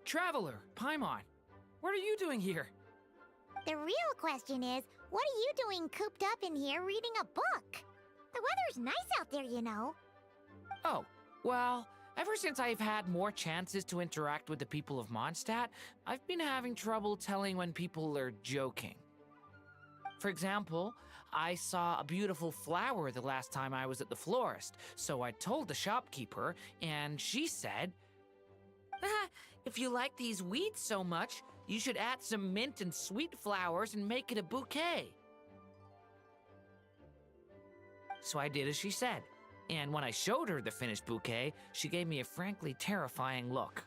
Traveler, Paimon, what are you doing here? The real question is, what are you doing cooped up in here reading a book? The weather's nice out there, you know. Oh, well, ever since I've had more chances to interact with the people of Mondstadt, I've been having trouble telling when people are joking. For example, I saw a beautiful flower the last time I was at the florist, so I told the shopkeeper, and she said, if you like these weeds so much, you should add some mint and sweet flowers and make it a bouquet. So I did as she said, and when I showed her the finished bouquet, she gave me a frankly terrifying look.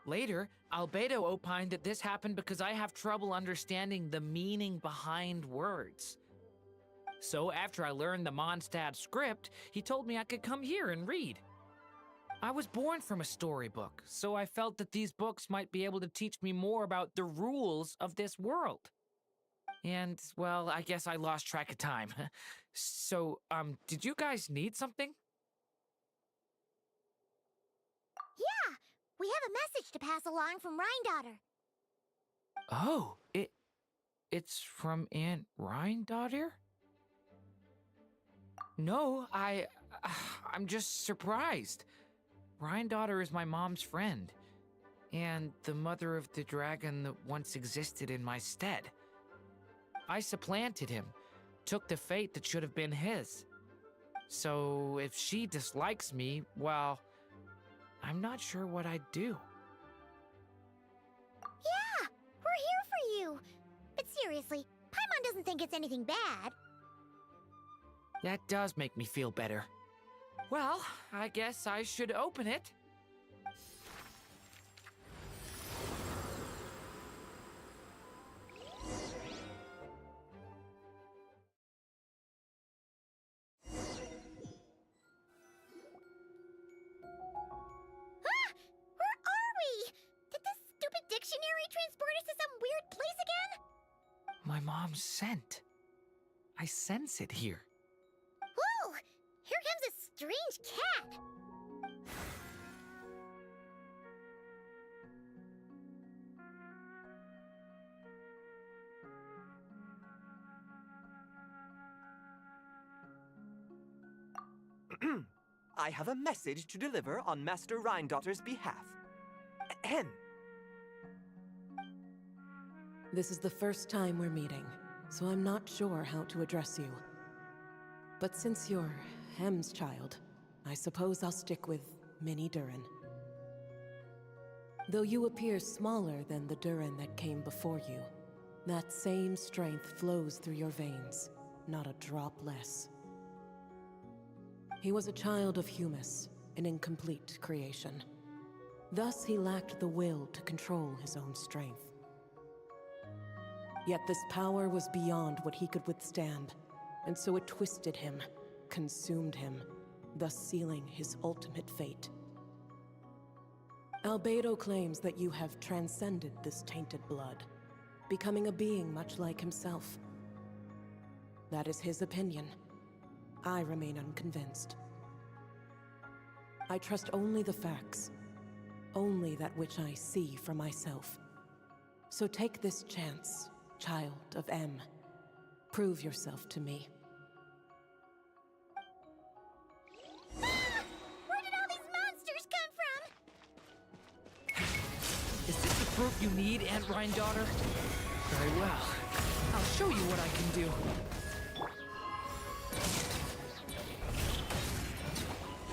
Later, Albedo opined that this happened because I have trouble understanding the meaning behind words. So after I learned the Mondstadt script, he told me I could come here and read. I was born from a storybook, so I felt that these books might be able to teach me more about the rules of this world. And, well, I guess I lost track of time. So, did you guys need something? Yeah, we have a message to pass along from Rhindaughter. Oh, it's from Aunt Rhindaughter? No, I'm just surprised. Rhindaughter is my mom's friend, and the mother of the dragon that once existed in my stead. I supplanted him, took the fate that should have been his. So if she dislikes me, well, I'm not sure what I'd do. Yeah, we're here for you. But seriously, Paimon doesn't think it's anything bad. That does make me feel better. Well, I guess I should open it. Where are we? Did this stupid dictionary transport us to some weird place again? My mom's scent. I sense it here. Whoa! Here comes a strange cat. I have a message to deliver on Master Rhindaughter's behalf. Ahem. This is the first time we're meeting, so I'm not sure how to address you. But since you're Hem's child, I suppose I'll stick with Mini Durin. Though you appear smaller than the Durin that came before you, that same strength flows through your veins, not a drop less. He was a child of Humus, an incomplete creation. Thus he lacked the will to control his own strength. Yet this power was beyond what he could withstand, and so it twisted him, consumed him, thus sealing his ultimate fate. Albedo claims that you have transcended this tainted blood, becoming a being much like himself. That is his opinion. I remain unconvinced. I trust only the facts, only that which I see for myself. So take this chance, child of M. Prove yourself to me. Ah! Where did all these monsters come from? Is this the proof you need, Aunt Rhindaughter? Very well. I'll show you what I can do.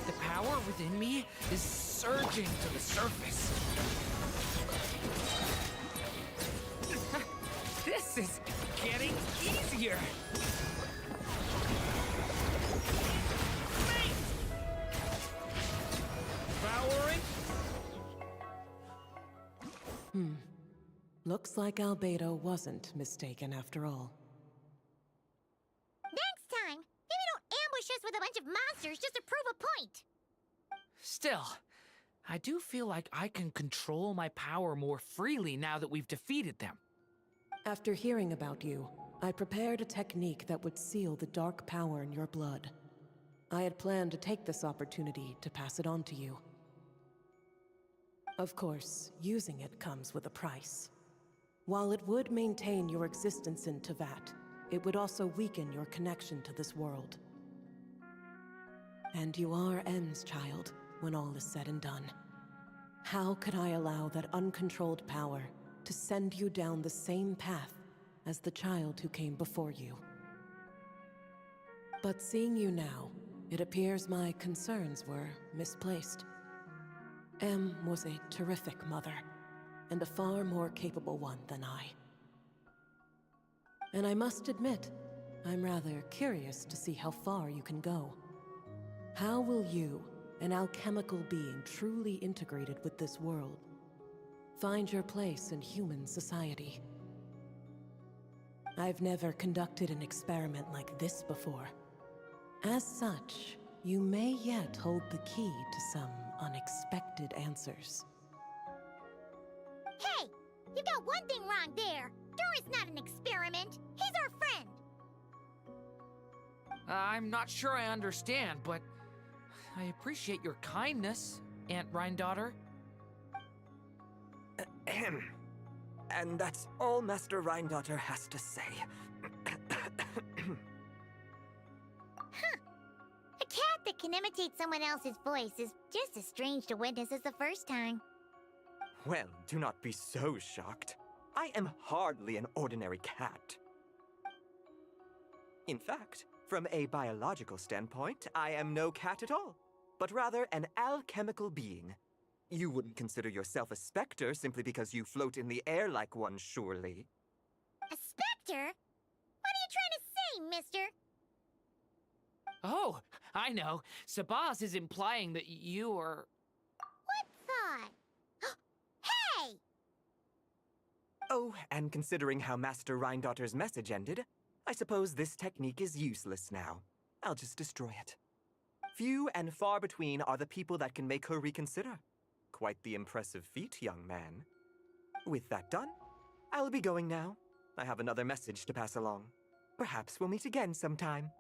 The power within me is surging to the surface. This is getting easier. Mate! Powering. Looks like Albedo wasn't mistaken after all. Next time, maybe don't ambush us with a bunch of monsters just to prove a point. Still, I do feel like I can control my power more freely now that we've defeated them. After hearing about you, I prepared a technique that would seal the dark power in your blood. I had planned to take this opportunity to pass it on to you. Of course, using it comes with a price. While it would maintain your existence in Tevat, it would also weaken your connection to this world. And you are M's child, when all is said and done. How could I allow that uncontrolled power to send you down the same path as the child who came before you? But seeing you now, it appears my concerns were misplaced. M was a terrific mother, and a far more capable one than I. And I must admit, I'm rather curious to see how far you can go. How will you, an alchemical being truly integrated with this world, find your place in human society? I've never conducted an experiment like this before. As such, you may yet hold the key to some unexpected answers. Hey! You got one thing wrong there! Durin's not an experiment! He's our friend! I'm not sure I understand, but I appreciate your kindness, Aunt Rhine-daughter. Ahem. And that's all Master Rhine-daughter has to say. A cat that can imitate someone else's voice is just as strange to witness as the first time. Well, do not be so shocked. I am hardly an ordinary cat. In fact, from a biological standpoint, I am no cat at all, but rather an alchemical being. You wouldn't consider yourself a specter simply because you float in the air like one, surely. A specter? What are you trying to say, mister? Oh, I know. Sabaz is implying that you are... What thought? Hey! Oh, and considering how Master Rhine-daughter's message ended, I suppose this technique is useless now. I'll just destroy it. Few and far between are the people that can make her reconsider. Quite the impressive feat, young man. With that done, I'll be going now. I have another message to pass along. Perhaps we'll meet again sometime.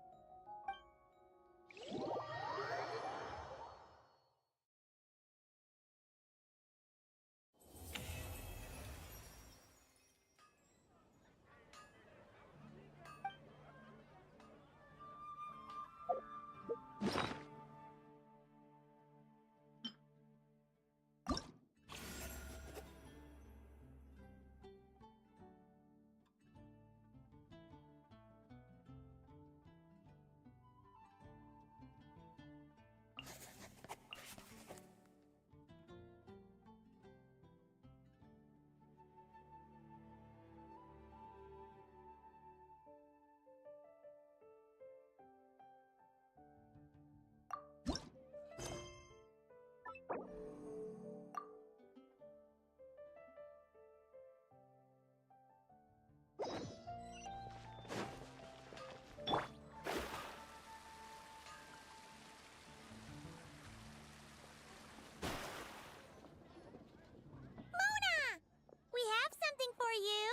We have something for you!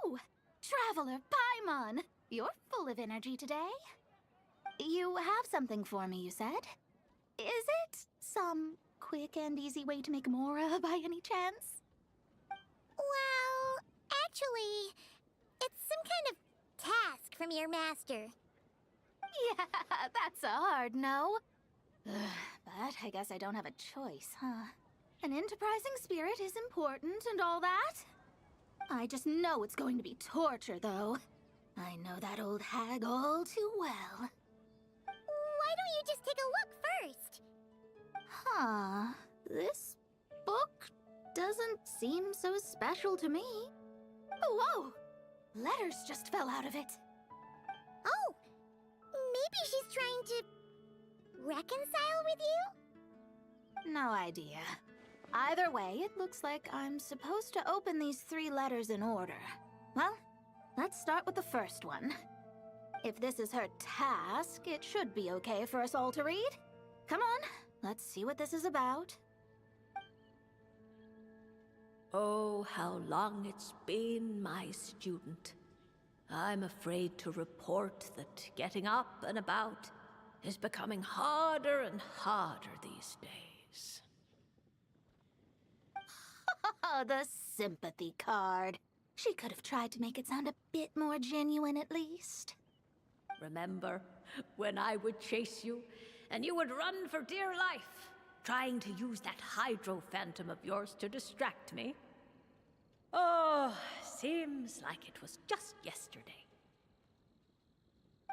Oh, Traveler Paimon! You're full of energy today. You have something for me, you said? Is it some quick and easy way to make Mora by any chance? Well, actually, it's some kind of task from your master. Yeah, that's a hard no. But I guess I don't have a choice, huh? An enterprising spirit is important and all that. I just know it's going to be torture, though. I know that old hag all too well. Why don't you just take a look first? Huh. This book doesn't seem so special to me. Oh, whoa! Letters just fell out of it. Oh, maybe she's trying to reconcile with you? No idea. Either way, it looks like I'm supposed to open these 3 letters in order. Well, let's start with the first one. If this is her task, it should be okay for us all to read. Come on, let's see what this is about. Oh, how long it's been, my student. I'm afraid to report that getting up and about is becoming harder and harder these days. Oh, the sympathy card. She could have tried to make it sound a bit more genuine at least. Remember when I would chase you and you would run for dear life, trying to use that hydro phantom of yours to distract me? Oh, seems like it was just yesterday.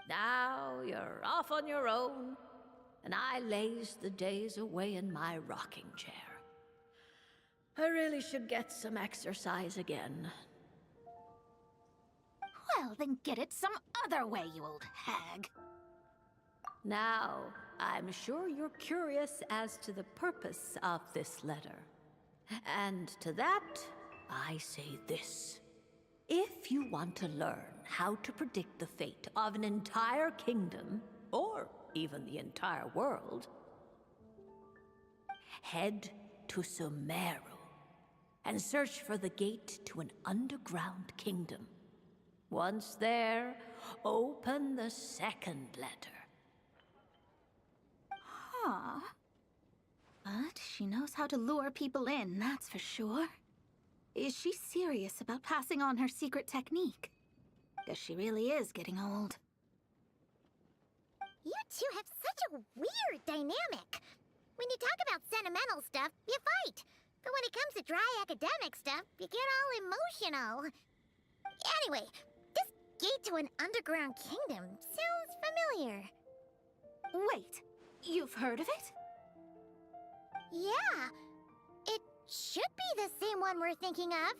Now you're off on your own, and I laze the days away in my rocking chair. I really should get some exercise again. Well, then get it some other way, you old hag. Now, I'm sure you're curious as to the purpose of this letter. And to that, I say this. If you want to learn how to predict the fate of an entire kingdom, or even the entire world, head to Sumeru and search for the gate to an underground kingdom. Once there, open the second letter. Huh. But she knows how to lure people in, that's for sure. Is she serious about passing on her secret technique? Guess she really is getting old. You two have such a weird dynamic. When you talk about sentimental stuff, you fight. But when it comes to dry academic stuff, you get all emotional. Anyway, this gate to an underground kingdom sounds familiar. Wait, you've heard of it? Yeah, it should be the same one we're thinking of.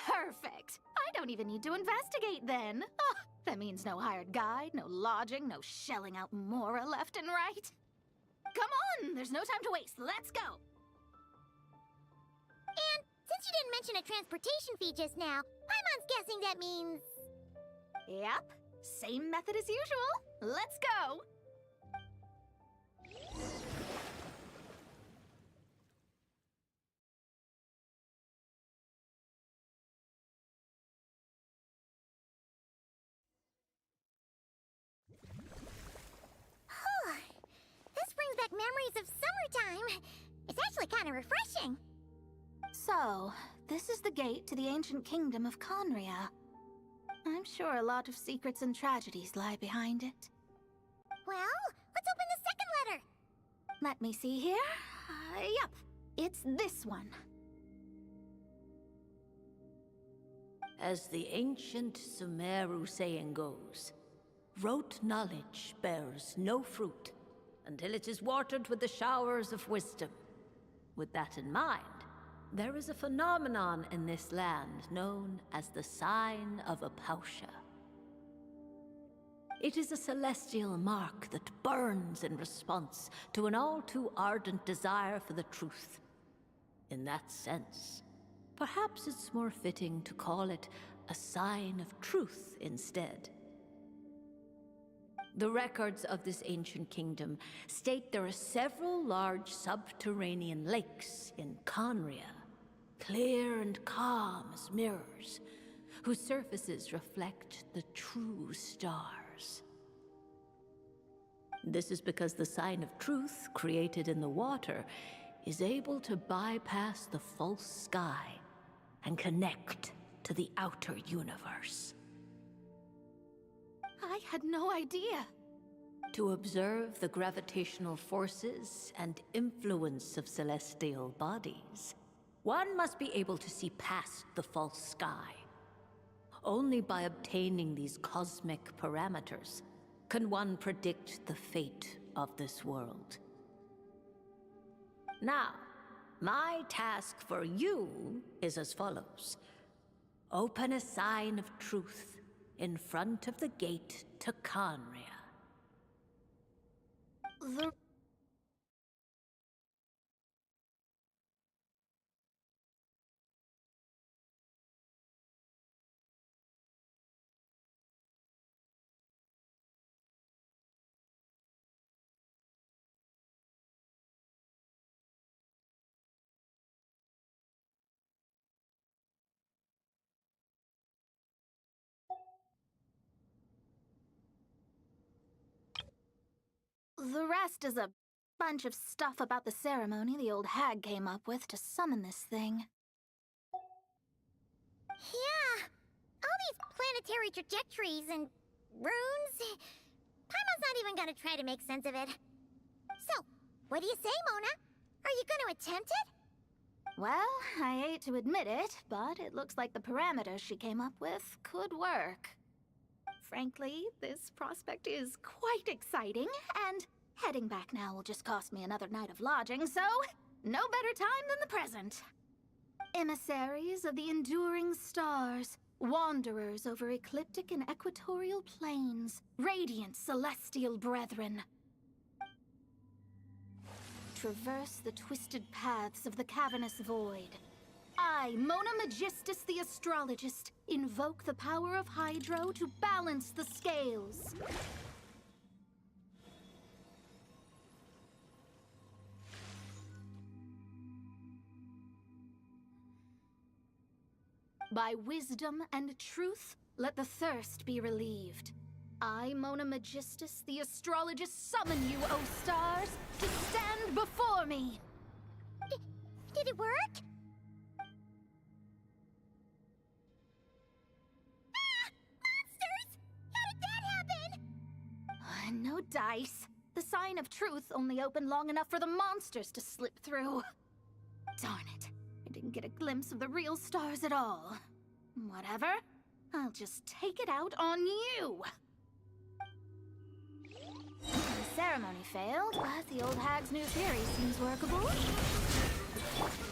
Perfect. I don't even need to investigate then. Oh, that means no hired guide, no lodging, no shelling out Mora left and right. Come on, there's no time to waste. Let's go. And since you didn't mention a transportation fee just now, Paimon's guessing that means... Yep, same method as usual. Let's go. This brings back memories of summertime. It's actually kind of refreshing. So, this is the gate to the ancient kingdom of Conria. I'm sure a lot of secrets and tragedies lie behind it. Well, let's open the second letter. Let me see here. Yep, it's this one. As the ancient Sumeru saying goes, rote knowledge bears no fruit until it is watered with the showers of wisdom. With that in mind, there is a phenomenon in this land known as the Sign of Apausha. It is a celestial mark that burns in response to an all too ardent desire for the truth. In that sense, perhaps it's more fitting to call it a sign of truth instead. The records of this ancient kingdom state there are several large subterranean lakes in Conria, clear and calm as mirrors, whose surfaces reflect the true stars. This is because the sign of truth created in the water is able to bypass the false sky and connect to the outer universe. I had no idea. To observe the gravitational forces and influence of celestial bodies, one must be able to see past the false sky. Only by obtaining these cosmic parameters can one predict the fate of this world. Now, my task for you is as follows. Open a sign of truth in front of the gate to Conria. The rest is a bunch of stuff about the ceremony the old hag came up with to summon this thing. Yeah. All these planetary trajectories and runes. Paimon's not even gonna try to make sense of it. So, what do you say, Mona? Are you gonna attempt it? Well, I hate to admit it, but it looks like the parameters she came up with could work. Frankly, this prospect is quite exciting, and heading back now will just cost me another night of lodging, so no better time than the present. Emissaries of the enduring stars, wanderers over ecliptic and equatorial planes, radiant celestial brethren. Traverse the twisted paths of the cavernous void. I, Mona Magistus the Astrologist, invoke the power of Hydro to balance the scales. By wisdom and truth, let the thirst be relieved. I, Mona Magistus, the Astrologist, summon you, O stars, to stand before me! Did it work? Ah! Monsters! How did that happen? No dice. The sign of truth only opened long enough for the monsters to slip through. Darn it. I didn't get a glimpse of the real stars at all. Whatever. I'll just take it out on you! The ceremony failed, but the old hag's new theory seems workable.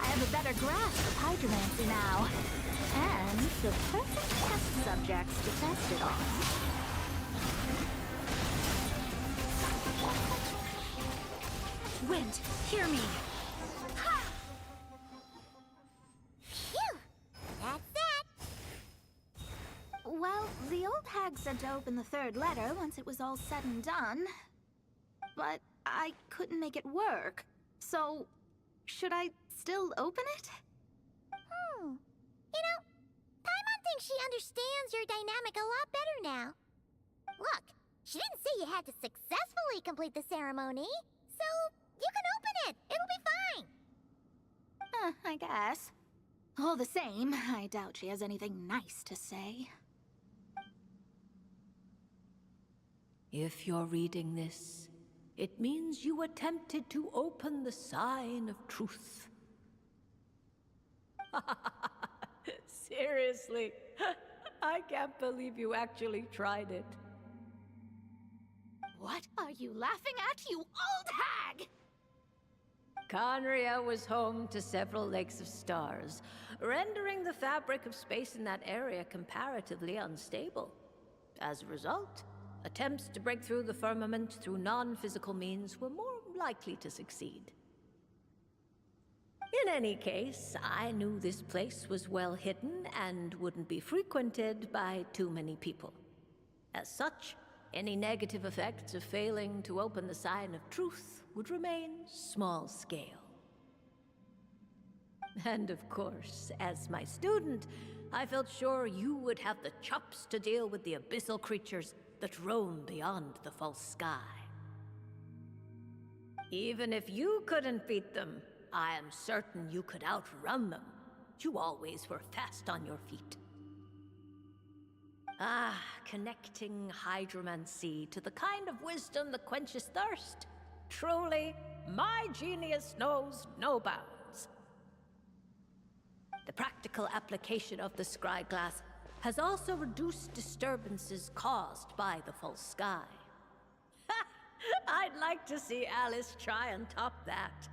I have a better grasp of hydromancy now. And the perfect test subjects to test it on. Wind, hear me! Ha! Phew! That's that! Well, the old hag said to open the third letter once it was all said and done. But I couldn't make it work. So, should I still open it? You know, Paimon thinks she understands your dynamic a lot better now. Look, she didn't say you had to successfully complete the ceremony, so you can open it. It'll be fine. I guess. All the same, I doubt she has anything nice to say. If you're reading this, it means you attempted to open the sign of truth. Seriously, I can't believe you actually tried it. What are you laughing at, you old hag? Conria was home to several lakes of stars, rendering the fabric of space in that area comparatively unstable. As a result, attempts to break through the firmament through non-physical means were more likely to succeed. In any case, I knew this place was well hidden and wouldn't be frequented by too many people. As such, any negative effects of failing to open the sign of truth would remain small scale. And of course, as my student, I felt sure you would have the chops to deal with the abyssal creatures that roam beyond the false sky. Even if you couldn't beat them, I am certain you could outrun them. You always were fast on your feet. Ah, connecting hydromancy to the kind of wisdom that quenches thirst. Truly, my genius knows no bounds. The practical application of the scryglass has also reduced disturbances caused by the false sky. I'd like to see Alice try and top that.